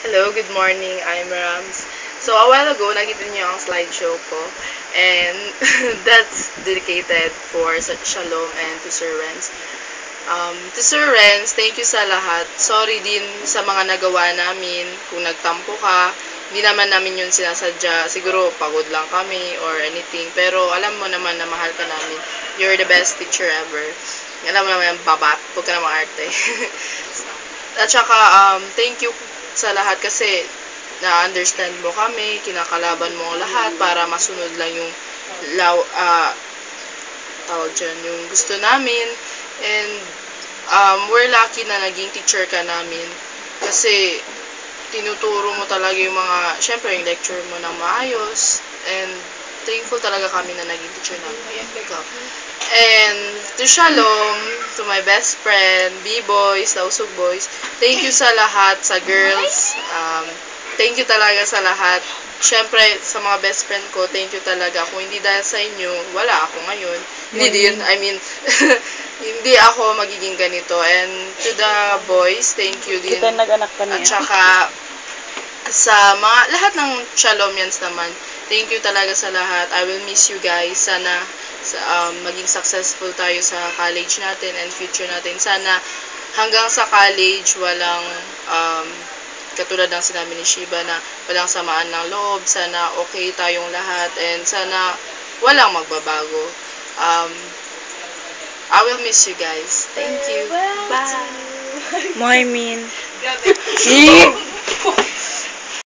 Hello, good morning. I'm Rams. So, a while ago, nakita niyo ang slideshow ko. And that's dedicated for Shalom and to Sir Renz. To Sir Renz, thank you sa lahat. Sorry din sa mga nagawa namin. Kung nagtampo ka, hindi naman namin yun sinasadya. Siguro pagod lang kami or anything. Pero alam mo naman na mahal ka namin. You're the best teacher ever. Alam mo naman yung babat. Huwag ka na maarte. At saka, thank you sa lahat kasi na-understand mo kami, kinakalaban mo ang lahat para masunod lang yung tawag dyan, yung gusto namin. And we're lucky na naging teacher ka namin kasi tinuturo mo talaga yung mga, syempre yung lecture mo na maayos, and thankful talaga kami na naging teacher namin. Ayan, ikaw. And to Shalom, to my best friend, B-Boys, Lausog Boys, thank you sa lahat, sa girls. Thank you talaga sa lahat. Siyempre, sa mga best friend ko, thank you talaga. Kung hindi dahil sa inyo, wala ako ngayon. Hindi din, I mean, hindi ako magiging ganito. And to the boys, thank you din. Kita nag-anak ka niya. At saka, sa mga, lahat ng Shalomians naman, thank you talaga sa lahat. I will miss you guys. Sana, maging successful tayo sa college natin and future natin. Sana, hanggang sa college, walang, katulad ng sinabi ni Shiba na walang samaan ng loob, sana okay tayong lahat, and sana walang magbabago. I will miss you guys. Thank you. Bye. Moimin.